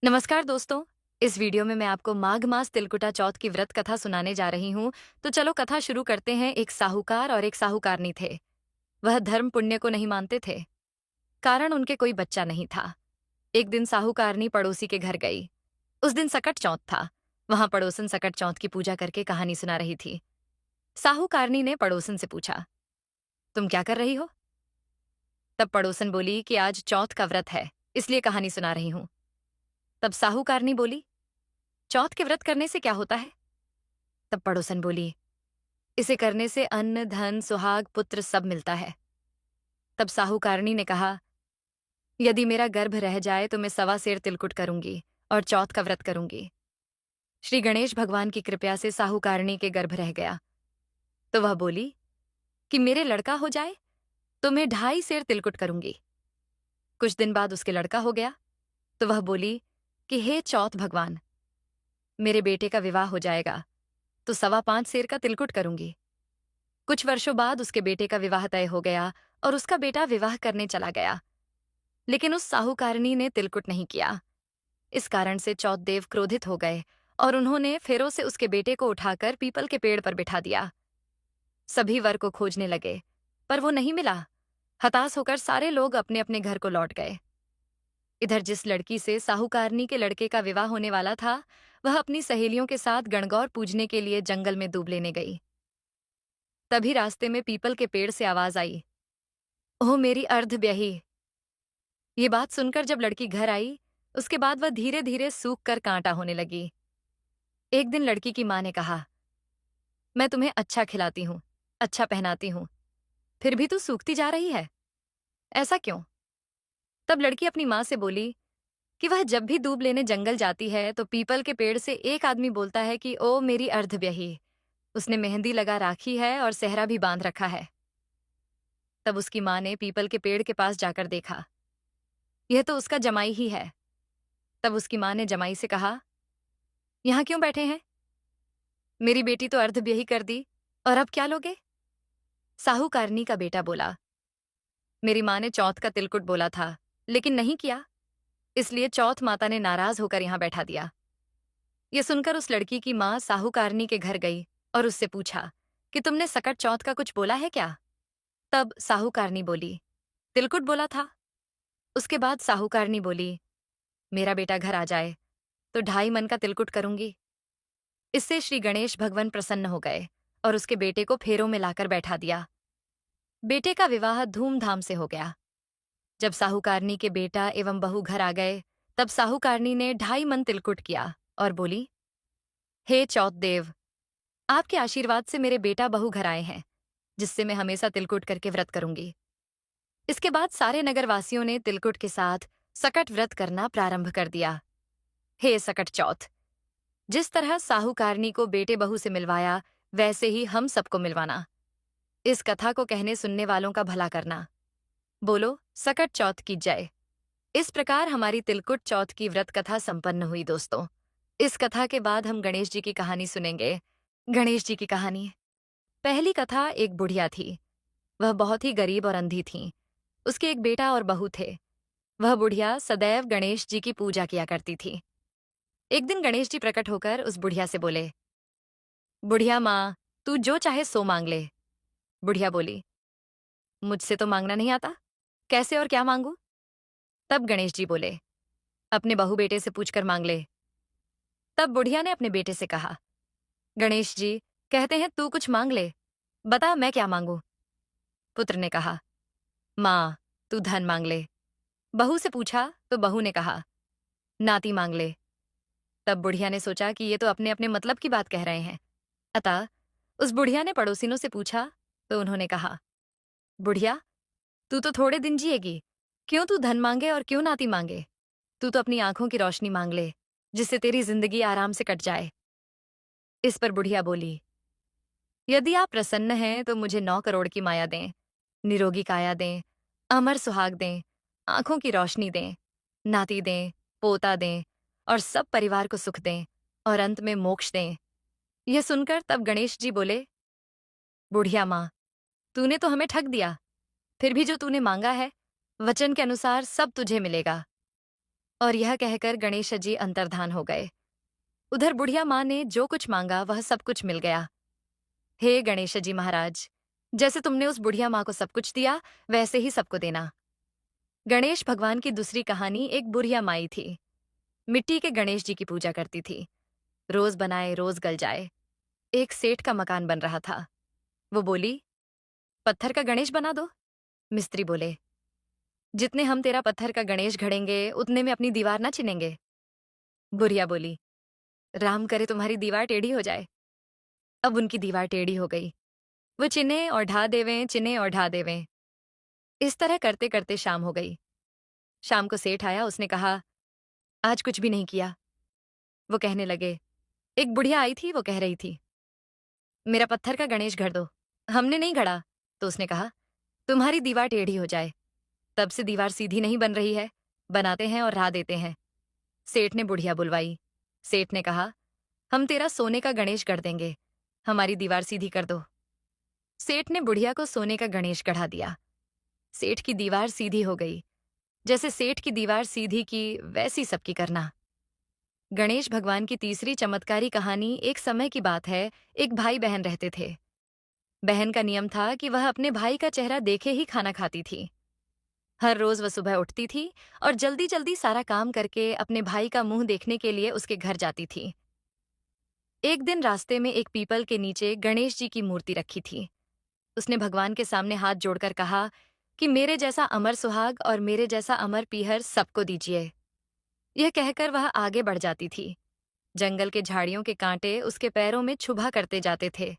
नमस्कार दोस्तों। इस वीडियो में मैं आपको माघ मास तिलकुटा चौथ की व्रत कथा सुनाने जा रही हूँ। तो चलो कथा शुरू करते हैं। एक साहूकार और एक साहूकारनी थे। वह धर्म पुण्य को नहीं मानते थे, कारण उनके कोई बच्चा नहीं था। एक दिन साहूकारनी पड़ोसी के घर गई। उस दिन सकट चौथ था। वहां पड़ोसन सकट चौथ की पूजा करके कहानी सुना रही थी। साहूकारनी ने पड़ोसन से पूछा, तुम क्या कर रही हो? तब पड़ोसन बोली कि आज चौथ का व्रत है, इसलिए कहानी सुना रही हूं। तब साहूकारनी बोली, चौथ के व्रत करने से क्या होता है? तब पड़ोसन बोली, इसे करने से अन्न धन सुहाग पुत्र सब मिलता है। तब साहूकारनी ने कहा, यदि मेरा गर्भ रह जाए तो मैं 1.25 सेर तिलकुट करूंगी और चौथ का व्रत करूंगी। श्री गणेश भगवान की कृपया से साहूकारनी के गर्भ रह गया। तो वह बोली कि मेरे लड़का हो जाए तो मैं 2.5 सेर तिलकुट करूंगी। कुछ दिन बाद उसके लड़का हो गया। तो वह बोली कि हे चौथ भगवान, मेरे बेटे का विवाह हो जाएगा तो 5.25 सेर का तिलकुट करूंगी। कुछ वर्षों बाद उसके बेटे का विवाह तय हो गया और उसका बेटा विवाह करने चला गया। लेकिन उस साहूकारनी ने तिलकुट नहीं किया। इस कारण से चौथ देव क्रोधित हो गए और उन्होंने फेरों से उसके बेटे को उठाकर पीपल के पेड़ पर बिठा दिया। सभी वर को खोजने लगे, पर वो नहीं मिला। हताश होकर सारे लोग अपने अपने घर को लौट गए। इधर जिस लड़की से साहूकारनी के लड़के का विवाह होने वाला था, वह अपनी सहेलियों के साथ गणगौर पूजने के लिए जंगल में दूब लेने गई। तभी रास्ते में पीपल के पेड़ से आवाज आई, ओह मेरी अर्ध ब्याही। ये बात सुनकर जब लड़की घर आई, उसके बाद वह धीरे धीरे सूख कर कांटा होने लगी। एक दिन लड़की की मां ने कहा, मैं तुम्हें अच्छा खिलाती हूँ, अच्छा पहनाती हूँ, फिर भी तू सूखती जा रही है, ऐसा क्यों? तब लड़की अपनी मां से बोली कि वह जब भी दूब लेने जंगल जाती है तो पीपल के पेड़ से एक आदमी बोलता है कि ओ मेरी अर्ध ब्याही। उसने मेहंदी लगा राखी है और सेहरा भी बांध रखा है। तब उसकी मां ने पीपल के पेड़ के पास जाकर देखा, यह तो उसका जमाई ही है। तब उसकी मां ने जमाई से कहा, यहां क्यों बैठे हैं? मेरी बेटी तो अर्ध ब्याही कर दी, और अब क्या लोगे? साहूकारनी का बेटा बोला, मेरी मां ने चौथ का तिलकुट बोला था, लेकिन नहीं किया, इसलिए चौथ माता ने नाराज होकर यहां बैठा दिया। यह सुनकर उस लड़की की मां साहूकारनी के घर गई और उससे पूछा कि तुमने सकट चौथ का कुछ बोला है क्या? तब साहूकारनी बोली, तिलकुट बोला था। उसके बाद साहूकारनी बोली, मेरा बेटा घर आ जाए तो 2.5 मन का तिलकुट करूंगी। इससे श्री गणेश भगवान प्रसन्न हो गए और उसके बेटे को फेरों में लाकर बैठा दिया। बेटे का विवाह धूमधाम से हो गया। जब साहूकारनी के बेटा एवं बहू घर आ गए, तब साहूकारनी ने 2.5 मन तिलकुट किया और बोली, हे चौथ देव, आपके आशीर्वाद से मेरे बेटा बहू घर आए हैं, जिससे मैं हमेशा तिलकुट करके व्रत करूंगी। इसके बाद सारे नगरवासियों ने तिलकुट के साथ सकट व्रत करना प्रारंभ कर दिया। हे सकट चौथ, जिस तरह साहूकारनी को बेटे बहू से मिलवाया, वैसे ही हम सबको मिलवाना। इस कथा को कहने सुनने वालों का भला करना। बोलो सकट चौथ की जय। इस प्रकार हमारी तिलकुट चौथ की व्रत कथा संपन्न हुई दोस्तों। इस कथा के बाद हम गणेश जी की कहानी सुनेंगे। गणेश जी की कहानी। पहली कथा, एक बुढ़िया थी। वह बहुत ही गरीब और अंधी थी। उसके एक बेटा और बहू थे। वह बुढ़िया सदैव गणेश जी की पूजा किया करती थी। एक दिन गणेश जी प्रकट होकर उस बुढ़िया से बोले, बुढ़िया माँ, तू जो चाहे सो मांग ले। बुढ़िया बोली, मुझसे तो मांगना नहीं आता, कैसे और क्या मांगू? तब गणेश जी बोले, अपने बहू बेटे से पूछकर मांग ले। तब बुढ़िया ने अपने बेटे से कहा, गणेश जी कहते हैं तू कुछ मांग ले, बता मैं क्या मांगू? पुत्र ने कहा, माँ तू धन मांग ले। बहू से पूछा तो बहू ने कहा, नाती मांग ले। तब बुढ़िया ने सोचा कि ये तो अपने अपने मतलब की बात कह रहे हैं। अतः उस बुढ़िया ने पड़ोसिनों से पूछा तो उन्होंने कहा, बुढ़िया तू तो थोड़े दिन जिएगी, क्यों तू धन मांगे और क्यों नाती मांगे? तू तो अपनी आंखों की रोशनी मांग ले, जिससे तेरी जिंदगी आराम से कट जाए। इस पर बुढ़िया बोली, यदि आप प्रसन्न हैं तो मुझे 9 करोड़ की माया दें, निरोगी काया दें, अमर सुहाग दें, आंखों की रोशनी दें, नाती दें, पोता दें और सब परिवार को सुख दें और अंत में मोक्ष दें। यह सुनकर तब गणेश जी बोले, बुढ़िया माँ, तूने तो हमें ठग दिया। फिर भी जो तूने मांगा है, वचन के अनुसार सब तुझे मिलेगा। और यह कहकर गणेश जी अंतर्धान हो गए। उधर बुढ़िया माँ ने जो कुछ मांगा वह सब कुछ मिल गया। हे गणेश जी महाराज, जैसे तुमने उस बुढ़िया माँ को सब कुछ दिया, वैसे ही सबको देना। गणेश भगवान की दूसरी कहानी एक बुढ़िया माई थी। मिट्टी के गणेश जी की पूजा करती थी। रोज बनाए रोज गल जाए। एक सेठ का मकान बन रहा था। वो बोली, पत्थर का गणेश बना दो। मिस्त्री बोले, जितने हम तेरा पत्थर का गणेश घड़ेंगे उतने में अपनी दीवार ना चिनेंगे। बुढ़िया बोली, राम करे तुम्हारी दीवार टेढ़ी हो जाए। अब उनकी दीवार टेढ़ी हो गई। वो चिने और ढा देवें, चिने और ढा देवें। इस तरह करते करते शाम हो गई। शाम को सेठ आया, उसने कहा, आज कुछ भी नहीं किया। वो कहने लगे, एक बुढ़िया आई थी, वो कह रही थी, मेरा पत्थर का गणेश घड़ दो। हमने नहीं घड़ा। तो उसने कहा, तुम्हारी दीवार टेढ़ी हो जाए। तब से दीवार सीधी नहीं बन रही है। बनाते हैं और राह देते हैं। सेठ ने बुढ़िया बुलवाई। सेठ ने कहा, हम तेरा सोने का गणेश गढ़ देंगे, हमारी दीवार सीधी कर दो। सेठ ने बुढ़िया को सोने का गणेश गढ़ा दिया। सेठ की दीवार सीधी हो गई। जैसे सेठ की दीवार सीधी की, वैसी सबकी करना। गणेश भगवान की तीसरी चमत्कारी कहानी एक समय की बात है। एक भाई बहन रहते थे। बहन का नियम था कि वह अपने भाई का चेहरा देखे ही खाना खाती थी। हर रोज वह सुबह उठती थी और जल्दी जल्दी सारा काम करके अपने भाई का मुंह देखने के लिए उसके घर जाती थी। एक दिन रास्ते में एक पीपल के नीचे गणेश जी की मूर्ति रखी थी। उसने भगवान के सामने हाथ जोड़कर कहा कि मेरे जैसा अमर सुहाग और मेरे जैसा अमर पीहर सबको दीजिए। यह कहकर वह आगे बढ़ जाती थी। जंगल के झाड़ियों के कांटे उसके पैरों में छुभा करते जाते थे।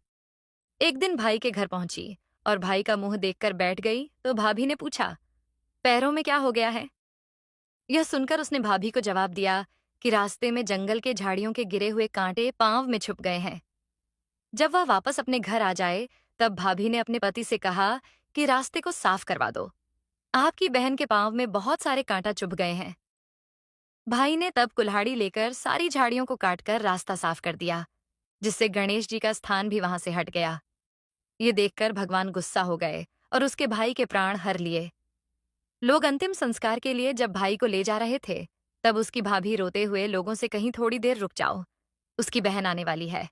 एक दिन भाई के घर पहुंची और भाई का मुंह देखकर बैठ गई तो भाभी ने पूछा, पैरों में क्या हो गया है? यह सुनकर उसने भाभी को जवाब दिया कि रास्ते में जंगल के झाड़ियों के गिरे हुए कांटे पांव में छुप गए हैं। जब वह वापस अपने घर आ जाए तब भाभी ने अपने पति से कहा कि रास्ते को साफ करवा दो, आपकी बहन के पांव में बहुत सारे कांटा चुभ गए हैं। भाई ने तब कुल्हाड़ी लेकर सारी झाड़ियों को काटकर रास्ता साफ कर दिया, जिससे गणेश जी का स्थान भी वहां से हट गया। ये देखकर भगवान गुस्सा हो गए और उसके भाई के प्राण हर लिए। लोग अंतिम संस्कार के लिए जब भाई को ले जा रहे थे, तब उसकी भाभी रोते हुए लोगों से, कहीं थोड़ी देर रुक जाओ, उसकी बहन आने वाली है।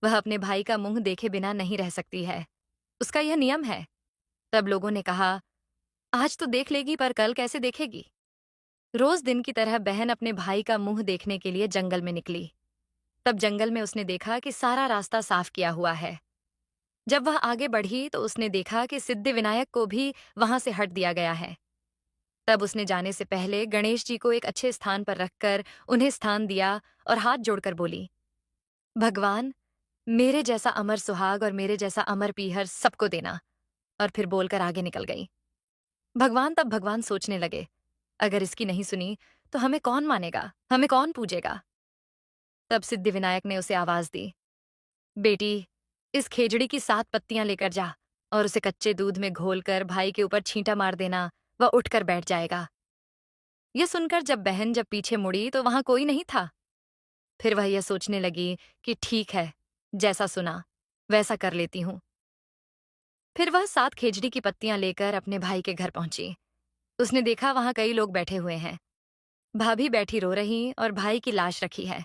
वह अपने भाई का मुंह देखे बिना नहीं रह सकती है, उसका यह नियम है। तब लोगों ने कहा, आज तो देख लेगी पर कल कैसे देखेगी? रोज दिन की तरह बहन अपने भाई का मुंह देखने के लिए जंगल में निकली। तब जंगल में उसने देखा कि सारा रास्ता साफ किया हुआ है। जब वह आगे बढ़ी तो उसने देखा कि सिद्धि विनायक को भी वहां से हट दिया गया है। तब उसने जाने से पहले गणेश जी को एक अच्छे स्थान पर रखकर उन्हें स्थान दिया और हाथ जोड़कर बोली, भगवान, मेरे जैसा अमर सुहाग और मेरे जैसा अमर पीहर सबको देना। और फिर बोलकर आगे निकल गई। भगवान सोचने लगे, अगर इसकी नहीं सुनी तो हमें कौन मानेगा, हमें कौन पूजेगा? तब सिद्धिविनायक ने उसे आवाज दी, बेटी, इस खेजड़ी की 7 पत्तियां लेकर जा और उसे कच्चे दूध में घोलकर भाई के ऊपर छींटा मार देना, वह उठकर बैठ जाएगा। यह सुनकर जब पीछे मुड़ी तो वहां कोई नहीं था। फिर वह यह सोचने लगी कि ठीक है, जैसा सुना वैसा कर लेती हूं। फिर वह 7 खेजड़ी की पत्तियां लेकर अपने भाई के घर पहुंची। उसने देखा वहां कई लोग बैठे हुए हैं। भाभी बैठी रो रही और भाई की लाश रखी है।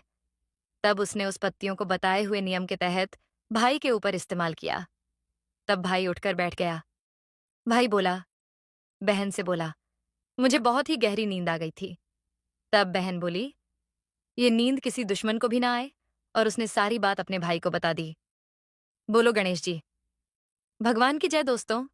तब उसने उस पत्तियों को बताए हुए नियम के तहत भाई के ऊपर इस्तेमाल किया। तब भाई उठकर बैठ गया। भाई बोला, बहन से बोला, मुझे बहुत ही गहरी नींद आ गई थी। तब बहन बोली, ये नींद किसी दुश्मन को भी ना आए, और उसने सारी बात अपने भाई को बता दी। बोलो गणेश जी। भगवान की जय दोस्तों।